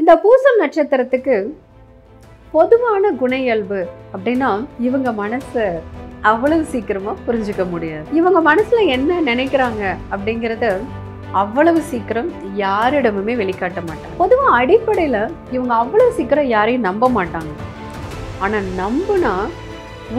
இந்த பூசம் நட்சத்திரத்துக்கு பொதுவான குண இயல்பு அப்படின்னா இவங்க மனசை அவ்வளவு சீக்கிரமா புரிஞ்சுக்க முடியாது. இவங்க மனசுல என்ன நினைக்கிறாங்க அப்படிங்கறத அவ்வளவு சீக்கிரம் யாரிடமுமே வெளிக்காட்ட மாட்டாங்க. பொதுவா அடிப்படையில இவங்க அவ்வளவு சீக்கிரம் யாரையும் நம்ப மாட்டாங்க. ஆனா நம்புனா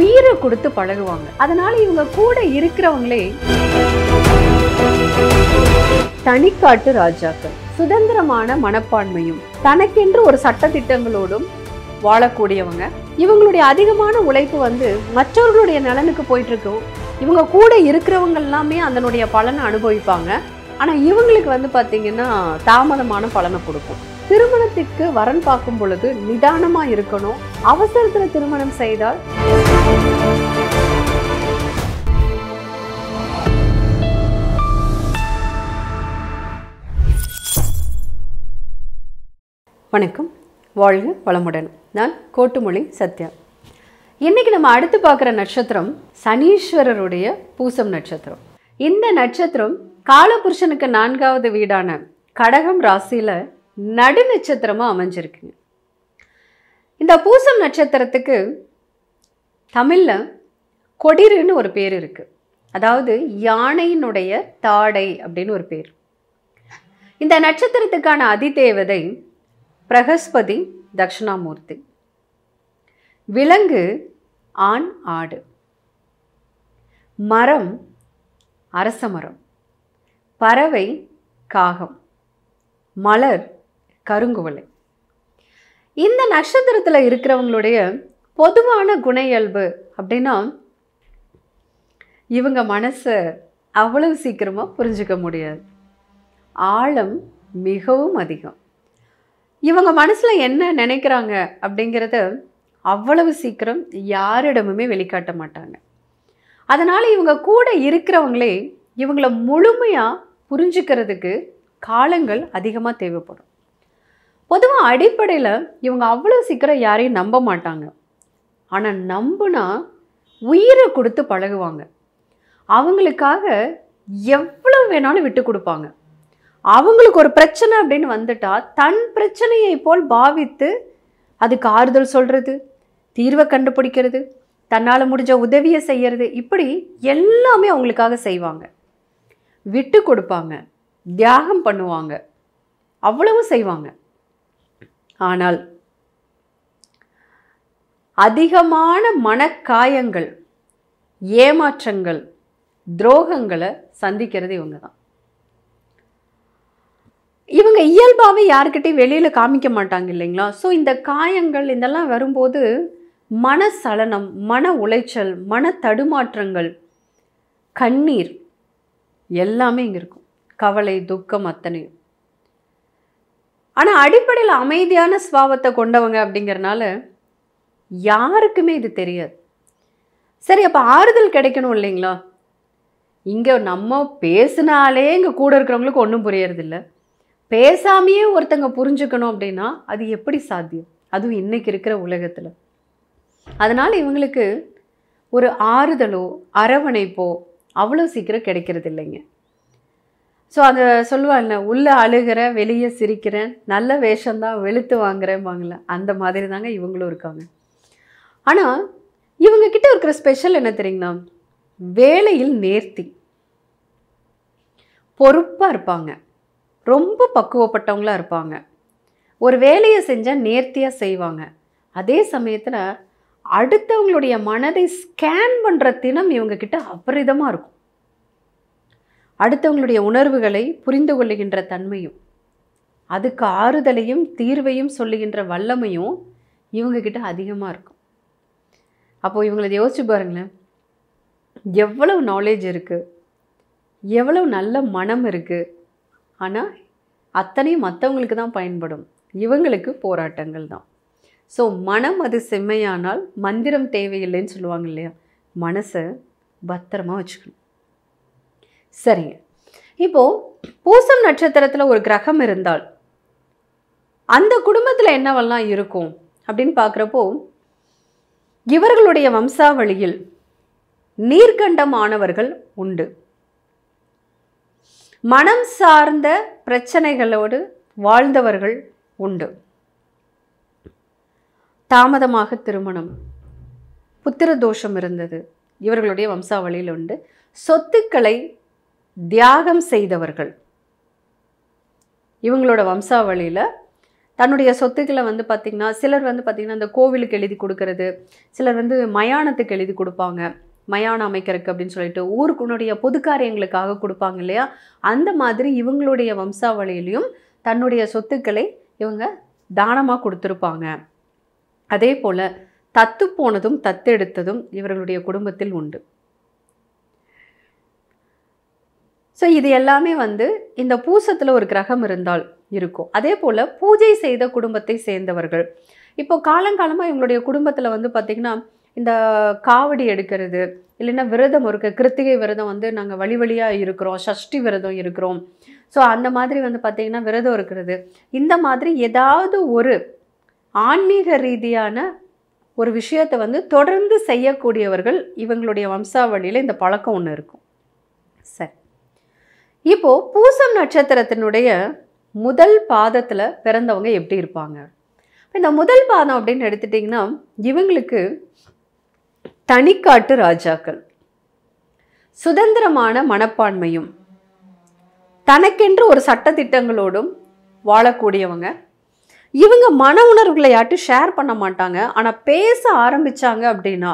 உயிரை கொடுத்து பழகுவாங்க. அதனால இவங்க கூட இருக்கிறவங்களே தனிக்காட்டு ராஜாக்கள். சுதந்திரமான மனப்பான்மையும் தனக்கென்று ஒரு சட்ட திட்டங்களோடும் வாழக்கூடியவங்க. இவங்களுடைய அதிகமான உழைப்பு மற்றவர்களுடைய நலனுக்கு போயிட்டு இருக்கும். இவங்க கூட இருக்கிறவங்க எல்லாமே அதனுடைய பலனை அனுபவிப்பாங்க. ஆனா இவங்களுக்கு பாத்தீங்கன்னா தாமதமான பலனை கொடுக்கும். திருமணத்துக்கு வரன் பார்க்கும் பொழுது நிதானமா இருக்கணும். அவசரத்துல திருமணம் செய்தால் வணக்கம், வாழ்க வளமுடன். நான் கோட்டுமொழி சத்யா. இன்னைக்கு நம்ம அடுத்து பார்க்குற நட்சத்திரம் சனீஸ்வரருடைய பூசம் நட்சத்திரம். இந்த நட்சத்திரம் காலபுருஷனுக்கு 4வது வீடான கடகம் ராசியில நடு நட்சத்திரமா அமைஞ்சிருக்குங்க. இந்த பூசம் நட்சத்திரத்துக்கு தமிழ்ல கொடிருன்னு ஒரு பேர் இருக்கு. அதாவது யானையினுடைய தாடை அப்படின்னு ஒரு பேர். இந்த நட்சத்திரத்துக்கான அதிதேவதை பிரகஸ்பதி தட்சிணாமூர்த்தி. விலங்கு ஆண் ஆடு. மரம் அரச மரம். பறவை காகம். மலர் கருங்குவளை. இந்த நட்சத்திரத்தில் இருக்கிறவங்களுடைய பொதுவான குண இயல்பு அப்படின்னா இவங்க மனசை அவ்வளவு சீக்கிரமா புரிஞ்சுக்க முடியாது. ஆழம் மிகவும் அதிகம். இவங்க மனசுல என்ன நினைக்கிறாங்க அப்படிங்கிறத அவ்வளவு சீக்கிரம் யாரிடமுமே வெளிக்காட்ட மாட்டாங்க. அதனால இவங்க கூட இருக்கிறவங்களே இவங்கள முழுமையா புரிஞ்சுக்கிறதுக்கு காலங்கள் அதிகமாக தேவைப்படும். பொதுவாக அடிப்படையில் இவங்க அவ்வளவு சீக்கிரம் யாரையும் நம்ப மாட்டாங்க. ஆனால் நம்புனா உயிரை கொடுத்து பழகுவாங்க. அவங்களுக்காக எவ்வளவு வேணாலும் விட்டு கொடுப்பாங்க. அவங்களுக்கு ஒரு பிரச்சனை அப்படின்னு வந்துட்டா தன் பிரச்சனையை போல் பாவித்து அதுக்கு ஆறுதல் சொல்றது, தீர்வை கண்டுபிடிக்கிறது, தன்னால் முடிஞ்ச உதவியை செய்யறது, இப்படி எல்லாமே அவங்களுக்காக செய்வாங்க. விட்டு கொடுப்பாங்க, தியாகம் பண்ணுவாங்க, அவ்வளவு செய்வாங்க. ஆனால் அதிகமான மனக்காயங்கள், ஏமாற்றங்கள், துரோகங்களை சந்திக்கிறது இவங்க தான். இவங்க இயல்பாகவே யாருக்கிட்டையும் வெளியில் காமிக்க மாட்டாங்க இல்லைங்களா? ஸோ இந்த காயங்கள் இதெல்லாம் வரும்போது மனசலனம், மன உளைச்சல், மன தடுமாற்றங்கள், கண்ணீர் எல்லாமே இங்கே இருக்கும். கவலை, துக்கம் அத்தனையும். ஆனால் அடிப்படையில் அமைதியான சுபாவத்தை கொண்டவங்க அப்படிங்கிறனால யாருக்குமே இது தெரியாது. சரி, அப்போ ஆறுதல் கிடைக்கணும் இல்லைங்களா? இங்கே நம்ம பேசினாலே இங்கே கூட இருக்கிறவங்களுக்கு ஒன்றும் புரியறதில்லை. பேசாமையே ஒருத்தங்க புரிஞ்சுக்கணும் அப்படின்னா அது எப்படி சாத்தியம்? அதுவும் இன்னைக்கு இருக்கிற உலகத்தில். அதனால் இவங்களுக்கு ஒரு ஆறுதலோ அரவணைப்போ அவ்வளோ சீக்கிரம் கிடைக்கிறது இல்லைங்க. ஸோ அதை சொல்லுவாங்க, உள்ளே அழுகிற வெளியே சிரிக்கிறேன், நல்ல வேஷம்தான் வெளுத்து வாங்குறேன்பாங்கள, அந்த மாதிரி தாங்க இவங்களும் இருக்காங்க. ஆனால் இவங்கக்கிட்ட இருக்கிற ஸ்பெஷல் என்ன தெரியுங்களா? வேலையில் நேர்த்தி, பொறுப்பாக இருப்பாங்க, ரொம்ப பக்குவப்பட்டவங்களாக இருப்பாங்க. ஒரு வேலையை செஞ்சால் நேர்த்தியாக செய்வாங்க. அதே சமயத்தில் அடுத்தவங்களுடைய மனதை ஸ்கேன் பண்ணுற தினம் இவங்கக்கிட்ட அபரிதமாக இருக்கும். அடுத்தவங்களுடைய உணர்வுகளை புரிந்து கொள்ளுகின்ற தன்மையும் அதுக்கு ஆறுதலையும் தீர்வையும் சொல்லுகின்ற வல்லமையும் இவங்கக்கிட்ட அதிகமாக இருக்கும். அப்போது இவங்களை யோசிச்சு பாருங்களேன், எவ்வளவு நாலேஜ் இருக்குது, எவ்வளவு நல்ல மனம் இருக்குது. ஆனால் அத்தனையும் மற்றவங்களுக்கு தான் பயன்படும். இவங்களுக்கு போராட்டங்கள் தான். ஸோ மனம் அது செம்மையானால் மந்திரம் தேவையில்லைன்னு சொல்லுவாங்க இல்லையா? மனசை பத்திரமா வச்சுக்கணும். சரிங்க, இப்போது பூசம் நட்சத்திரத்தில் ஒரு கிரகம் இருந்தால் அந்த குடும்பத்தில் என்னவெல்லாம் இருக்கும் அப்படின்னு பார்க்குறப்போ இவர்களுடைய வம்சாவளியில் நீர்கண்டமானவர்கள் உண்டு. மனம் சார்ந்த பிரச்சனைகளோடு வாழ்ந்தவர்கள் உண்டு. தாமதமாக திருமணம், புத்திர தோஷம் இருந்தது, இவர்களுடைய வம்சாவளியில் உண்டு. சொத்துக்களை தியாகம் செய்தவர்கள் இவங்களோட வம்சாவளியில் தன்னுடைய சொத்துக்களை வந்து பார்த்திங்கன்னா, சிலர் வந்து பார்த்திங்கன்னா இந்த கோவிலுக்கு எழுதி கொடுக்கறது, சிலர் வந்து மயானத்துக்கு எழுதி கொடுப்பாங்க, மயானம் அமைக்கிறதுக்கு அப்படின்னு சொல்லிட்டு ஊருக்குனுடைய பொது காரியங்களுக்காக கொடுப்பாங்க இல்லையா. அந்த மாதிரி இவங்களுடைய வம்சாவளியிலையும் தன்னுடைய சொத்துக்களை இவங்க தானமாக கொடுத்துருப்பாங்க. அதே போல் தத்து போனதும் தத்தெடுத்ததும் இவர்களுடைய குடும்பத்தில் உண்டு. ஸோ இது எல்லாமே வந்து இந்த பூசத்தில் ஒரு கிரகம் இருந்தால் இருக்கும். அதே போல் பூஜை செய்த குடும்பத்தை சேர்ந்தவர்கள் இப்போ காலங்காலமாக இவங்களுடைய குடும்பத்தில் வந்து பார்த்திங்கன்னா இந்த காவடி எடுக்கிறது, இல்லைன்னா விரதம் இருக்க, கிருத்திகை விரதம் வந்து நாங்கள் வழி வழியாக இருக்கிறோம், சஷ்டி விரதம் இருக்கிறோம். ஸோ அந்த மாதிரி வந்து பார்த்திங்கன்னா விரதம் இருக்கிறது, இந்த மாதிரி ஏதாவது ஒரு ஆன்மீக ரீதியான ஒரு விஷயத்தை வந்து தொடர்ந்து செய்யக்கூடியவர்கள் இவங்களுடைய வம்சாவளியில் இந்த பழக்கம் ஒன்று இருக்கும். சரி, இப்போது பூசம் நட்சத்திரத்தினுடைய முதல் பாதத்தில் பிறந்தவங்க எப்படி இருப்பாங்க? இந்த முதல் பாதம் அப்படின்னு எடுத்துட்டிங்கன்னா இவங்களுக்கு தனிக்காட்டு ராஜாக்கள், சுதந்திரமான மனப்பான்மையும் தனக்கென்று ஒரு சட்டத்திட்டங்களோடும் வாழக்கூடியவங்க. இவங்க மன உணர்வுகளை யார்ட்டும் ஷேர் பண்ண மாட்டாங்க. ஆனால் பேச ஆரம்பித்தாங்க அப்படின்னா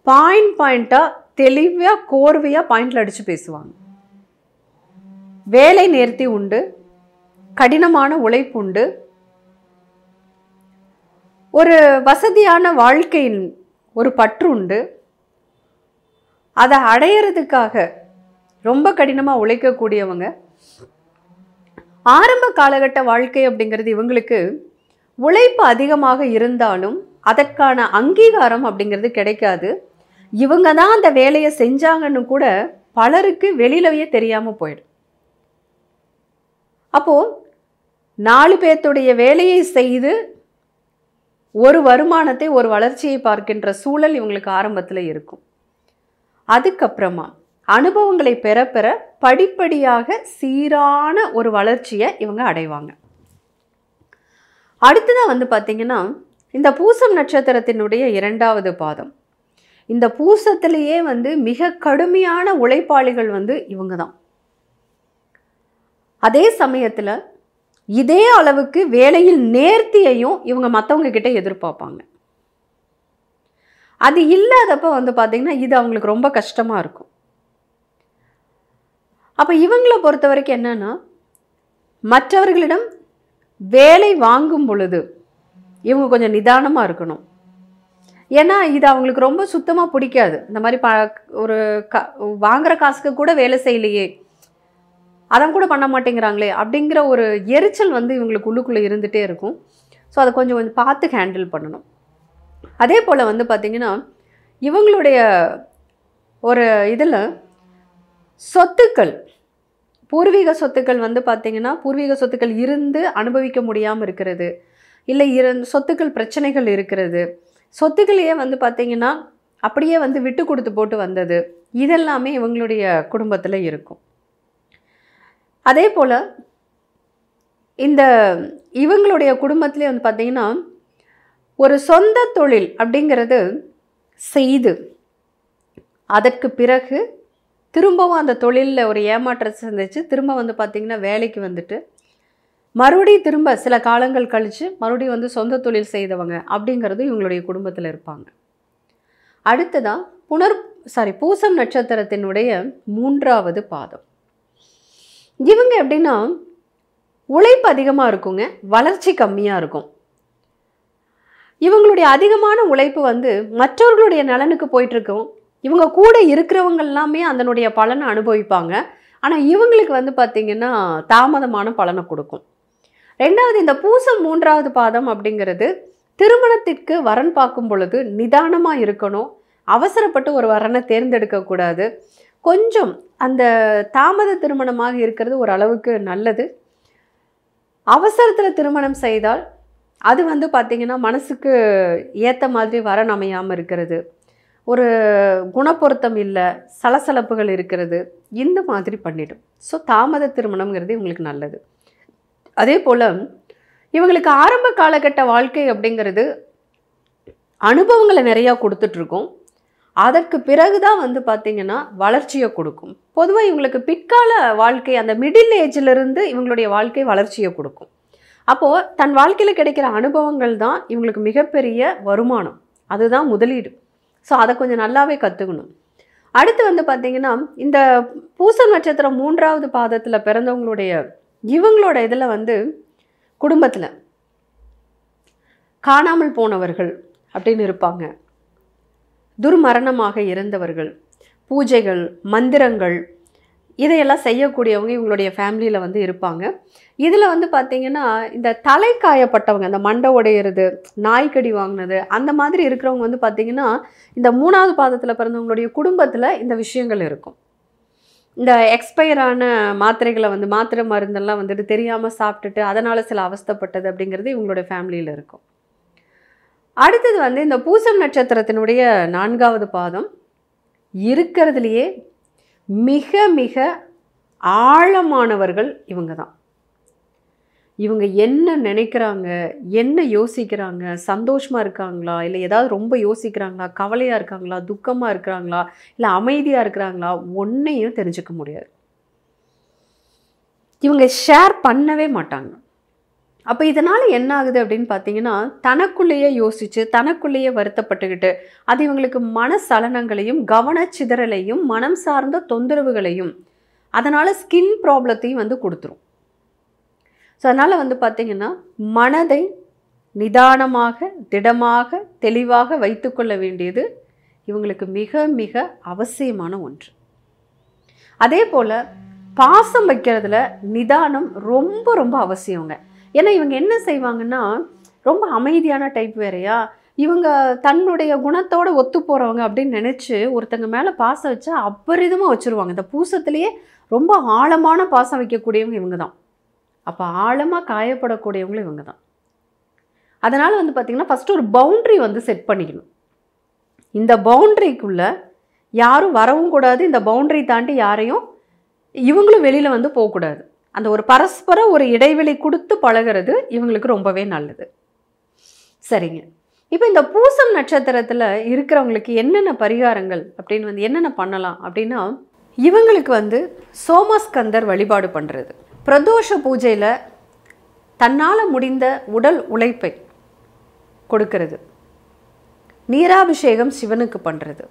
பாயிண்டாக தெளிவாக கோர்வையாக பாயிண்டில் அடித்து பேசுவாங்க. வேலை நேர்த்தி உண்டு, கடினமான உழைப்பு உண்டு, ஒரு வசதியான வாழ்க்கையின் ஒரு பற்று உண்டு. அதை அடையிறதுக்காக ரொம்ப கடினமாக உழைக்கக்கூடியவங்க. ஆரம்ப காலகட்ட வாழ்க்கை அப்படிங்கிறது இவங்களுக்கு உழைப்பு அதிகமாக இருந்தாலும் அதற்கான அங்கீகாரம் அப்படிங்கிறது கிடைக்காது. இவங்க தான் அந்த வேலையை செஞ்சாங்கன்னு கூட பலருக்கு வெளியிலவே தெரியாமல் போயிடும். அப்போது 4 பேர்த்துடைய வேலையை செய்து ஒரு வருமானத்தை, ஒரு வளர்ச்சியை பார்க்கின்ற சூழல் இவங்களுக்கு ஆரம்பத்தில் இருக்கும். அதுக்கப்புறமா அனுபவங்களை பெற பெற படிப்படியாக சீரான ஒரு வளர்ச்சியை இவங்க அடைவாங்க. அடுத்ததாக வந்து பார்த்திங்கன்னா இந்த பூசம் நட்சத்திரத்தினுடைய 2வது பாதம். இந்த பூசத்திலேயே வந்து மிக கடுமையான உழைப்பாளிகள் வந்து இவங்க தான். அதே சமயத்தில் இதே அளவுக்கு வேலையில் நேர்த்தியையும் இவங்க மற்றவங்க கிட்ட எதிர்பார்ப்பாங்க. அது இல்லாதப்போ வந்து பார்த்திங்கன்னா இது அவங்களுக்கு ரொம்ப கஷ்டமாக இருக்கும். அப்போ இவங்களை பொறுத்த வரைக்கும் என்னன்னா, மற்றவர்களிடம் வேலை வாங்கும் பொழுது இவங்க கொஞ்சம் நிதானமாக இருக்கணும். ஏன்னா இது அவங்களுக்கு ரொம்ப சுத்தமாக பிடிக்காது. இந்த மாதிரி ஒரு வாங்குகிற காசுக்கு கூட வேலை செய்யலையே, அதான் கூட பண்ண மாட்டேங்கிறாங்களே அப்படிங்கிற ஒரு எரிச்சல் வந்து இவங்களுக்கு உள்ளுக்குள்ளே இருந்துகிட்டே இருக்கும். ஸோ அதை கொஞ்சம் கொஞ்சம் பார்த்து ஹேண்டில் பண்ணணும். அதே போல் வந்து பார்த்திங்கன்னா இவங்களுடைய ஒரு இதில் சொத்துக்கள், பூர்வீக சொத்துக்கள் வந்து பார்த்திங்கன்னா பூர்வீக சொத்துக்கள் இருந்து அனுபவிக்க முடியாமல் இருக்கிறது, இல்லை சொத்துக்கள் பிரச்சனைகள் இருக்கிறது, சொத்துக்களையே வந்து பார்த்திங்கன்னா அப்படியே வந்து விட்டு கொடுத்து போட்டு வந்தது, இதெல்லாமே இவங்களுடைய குடும்பத்தில் இருக்கும். அதே போல் இந்த இவங்களுடைய குடும்பத்திலே வந்து பார்த்திங்கன்னா ஒரு சொந்த தொழில் அப்படிங்கிறது செய்து அதற்கு பிறகு திரும்பவும் அந்த தொழிலில் ஒரு ஏமாற்றத்தை சந்திச்சு திரும்ப வந்து பார்த்திங்கன்னா வேலைக்கு வந்துட்டு மறுபடியும் திரும்ப சில காலங்கள் கழித்து மறுபடியும் வந்து சொந்த தொழில் செய்தவங்க அப்படிங்கிறது இவங்களுடைய குடும்பத்தில் இருப்பாங்க. அடுத்ததாக பூசம் நட்சத்திரத்தினுடைய 3வது பாதம். இவங்க எப்படின்னா உழைப்பு அதிகமாக இருக்குங்க, வளர்ச்சி கம்மியாக இருக்கும். இவங்களுடைய அதிகமான உழைப்பு வந்து மற்றவர்களுடைய நலனுக்கு போயிட்டுருக்கும். இவங்க கூட இருக்கிறவங்க எல்லாமே அதனுடைய பலனை அனுபவிப்பாங்க. ஆனால் இவங்களுக்கு வந்து பார்த்திங்கன்னா தாமதமான பலனை கொடுக்கும். 2வது இந்த பூசம் 3வது பாதம் அப்படிங்கிறது திருமணத்திற்கு வரன் பார்க்கும் பொழுது நிதானமாக இருக்கணும். அவசரப்பட்டு ஒரு வரனை தேர்ந்தெடுக்கக்கூடாது. கொஞ்சம் அந்த தாமத திருமணமாக இருக்கிறது ஒரு அளவுக்கு நல்லது. அவசரத்தில் திருமணம் செய்தால் அது வந்து பார்த்திங்கன்னா மனசுக்கு ஏற்ற மாதிரி வரன் அமையாமல் இருக்கிறது, ஒரு குணப்பொருத்தம் இல்லை, சலசலப்புகள் இருக்கிறது, இந்த மாதிரி பண்ணிடும். ஸோ தாமத திருமணம்ங்கிறது இவங்களுக்கு நல்லது. அதே போல் இவங்களுக்கு ஆரம்ப காலகட்ட வாழ்க்கை அப்படிங்கிறது அனுபவங்களை நிறையா கொடுத்துட்ருக்கோம். அதற்கு பிறகு தான் வந்து பார்த்திங்கன்னா வளர்ச்சியை கொடுக்கும். பொதுவாக இவங்களுக்கு பிற்கால வாழ்க்கை, அந்த மிடில் ஏஜிலிருந்து இவங்களுடைய வாழ்க்கை வளர்ச்சியை கொடுக்கும். அப்போது தன் வாழ்க்கையில் கிடைக்கிற அனுபவங்கள் தான் இவங்களுக்கு மிகப்பெரிய வருமானம், அதுதான் முதலீடு. ஸோ அதை கொஞ்சம் நல்லாவே கற்றுக்கணும். அடுத்து வந்து பார்த்திங்கன்னா இந்த பூசம் நட்சத்திரம் 3வது பாதத்தில் பிறந்தவங்களுடைய இவங்களோட இதில் வந்து குடும்பத்தில் காணாமல் போனவர்கள் அப்படின்னு இருப்பாங்க, துர்மரணமாக இருந்தவர்கள், பூஜைகள் மந்திரங்கள் இதையெல்லாம் செய்யக்கூடியவங்க இவங்களுடைய ஃபேமிலியில் வந்து இருப்பாங்க. இதில் வந்து பார்த்திங்கன்னா இந்த தலை காயப்பட்டவங்க, இந்த மண்டை உடையிறது, நாய்க்கடி வாங்கினது, அந்த மாதிரி இருக்கிறவங்க வந்து பார்த்திங்கன்னா இந்த 3வது பாதத்தில் பிறந்தவங்களுடைய குடும்பத்தில் இந்த விஷயங்கள் இருக்கும். இந்த எக்ஸ்பயரான மாத்திரைகளை வந்து மாத்திரை மருந்தெல்லாம் வந்துட்டு தெரியாமல் சாப்பிட்டுட்டு அதனால் சில அவஸ்தைப்பட்டது அப்படிங்கிறது இவங்களுடைய ஃபேமிலியில் இருக்கும். அடுத்தது வந்து இந்த பூசம் நட்சத்திரத்தினுடைய 4வது பாதம் இருக்கிறதுலையே மிக மிக ஆழமானவர்கள் இவங்க தான். இவங்க என்ன நினைக்கிறாங்க, என்ன யோசிக்கிறாங்க, சந்தோஷமாக இருக்காங்களா, இல்லை ஏதாவது ரொம்ப யோசிக்கிறாங்களா, கவலையாக இருக்காங்களா, துக்கமாக இருக்கிறாங்களா, இல்லை அமைதியாக இருக்கிறாங்களா, ஒன்றையும் தெரிஞ்சுக்க முடியாது. இவங்க ஷேர் பண்ணவே மாட்டாங்க. அப்போ இதனால் என்ன ஆகுது அப்படின்னு பார்த்தீங்கன்னா தனக்குள்ளேயே யோசித்து தனக்குள்ளேயே வருத்தப்பட்டுக்கிட்டு அது இவங்களுக்கு மனசலனங்களையும் கவனச்சிதறலையும் மனம் சார்ந்த தொந்தரவுகளையும் அதனால் ஸ்கின் ப்ராப்ளத்தையும் வந்து கொடுத்துரும். ஸோ அதனால் வந்து பார்த்திங்கன்னா மனதை நிதானமாக திடமாக தெளிவாக வைத்துக்கொள்ள வேண்டியது இவங்களுக்கு மிக மிக அவசியமான ஒன்று. அதே போல் பாசம் வைக்கிறதுல நிதானம் ரொம்ப ரொம்ப அவசியங்க. ஏன்னா இவங்க என்ன செய்வாங்கன்னா ரொம்ப அமைதியான டைப் வேறையா, இவங்க தன்னுடைய குணத்தோடு ஒத்து போகிறவங்க அப்படின்னு நினச்சி ஒருத்தங்க மேலே பாசம் வச்சா அபரிதமாக வச்சுருவாங்க. இந்த பூசத்துலேயே ரொம்ப ஆழமான பாசம் வைக்கக்கூடியவங்க இவங்க தான். அப்போ ஆழமாக காயப்படக்கூடியவங்களும் இவங்க தான். அதனால் வந்து பார்த்திங்கன்னா ஃபஸ்ட்டு ஒரு பவுண்ட்ரி வந்து செட் பண்ணிக்கணும். இந்த பவுண்ட்ரிக்குள்ளே யாரும் வரவும் கூடாது, இந்த பவுண்ட்ரி தாண்டி யாரையும் இவங்களும் வெளியில் வந்து போகக்கூடாது. அந்த ஒரு பரஸ்பர ஒரு இடைவெளி கொடுத்து பழகிறது இவங்களுக்கு ரொம்பவே நல்லது. சரிங்க, இப்போ இந்த பூசம் நட்சத்திரத்தில் இருக்கிறவங்களுக்கு என்னென்ன பரிகாரங்கள் அப்படின்னு வந்து என்னென்ன பண்ணலாம் அப்படின்னா இவங்களுக்கு வந்து சோமஸ்கந்தர் வழிபாடு பண்ணுறது, பிரதோஷ பூஜையில் தன்னால் முடிந்த உடல் உழைப்பை கொடுக்கறது, நீராபிஷேகம் சிவனுக்கு பண்ணுறது.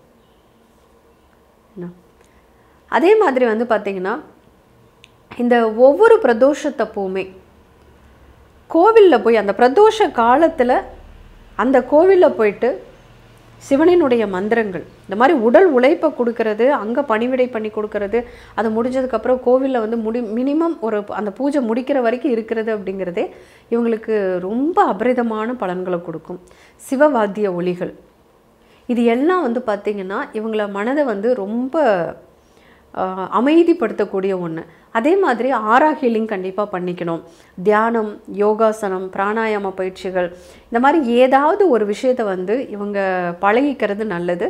அதே மாதிரி வந்து பார்த்திங்கன்னா இந்த ஒவ்வொரு பிரதோஷத்தப்போவுமே கோவிலில் போய் அந்த பிரதோஷ காலத்தில் அந்த கோவிலில் போயிட்டு சிவனினுடைய மந்திரங்கள் இந்த மாதிரி உடல் உழைப்பை கொடுக்கறது, அங்கே பணிவிடை பண்ணி கொடுக்கறது, அது முடிஞ்சதுக்கப்புறம் கோவிலில் வந்து மினிமம் ஒரு அந்த பூஜை முடிக்கிற வரைக்கும் இருக்கிறது அப்படிங்கிறதே இவங்களுக்கு ரொம்ப அபரிதமான பலன்களை கொடுக்கும். சிவவாத்திய ஒலிகள் இது எல்லாம் வந்து பார்த்திங்கன்னா இவங்கள மனதை வந்து ரொம்ப அமைதிப்படுத்தக்கூடிய ஒன்று. அதே மாதிரி ஆரா ஹீலிங் கண்டிப்பாக பண்ணிக்கணும். தியானம், யோகாசனம், பிராணாயாம பயிற்சிகள் இந்த மாதிரி ஏதாவது ஒரு விஷயத்தை வந்து இவங்க பழகிக்கிறது நல்லது.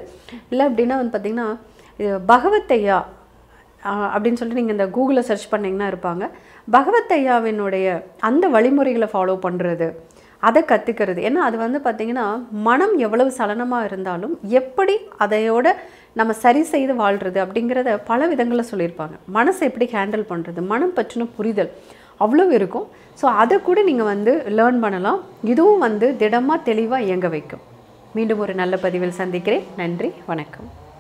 இல்லை அப்படின்னா வந்து பார்த்திங்கன்னா பகவத்தையா அப்படின்னு சொல்லிட்டு நீங்கள் இந்த கூகுளில் சர்ச் பண்ணிங்கன்னா இருப்பாங்க. பகவத்தையாவினுடைய அந்த வழிமுறைகளை ஃபாலோ பண்ணுறது, அதை கற்றுக்கிறது. ஏன்னா அது வந்து பார்த்திங்கன்னா மனம் எவ்வளவு சலனமாக இருந்தாலும் எப்படி அதையோட நம்ம சரி செய்து வாழ்கிறது அப்படிங்கிறத பல விதங்களில் சொல்லியிருப்பாங்க. மனசை எப்படி ஹேண்டில் பண்ணுறது, மனம் பற்றின புரிதல் அவ்வளோ இருக்கும். ஸோ அதை கூட நீங்கள் வந்து லேர்ன் பண்ணலாம். இதுவும் வந்து திடமாக தெளிவாக இயங்க வைக்கும். மீண்டும் ஒரு நல்ல பதிவில் சந்திக்கிறேன். நன்றி, வணக்கம்.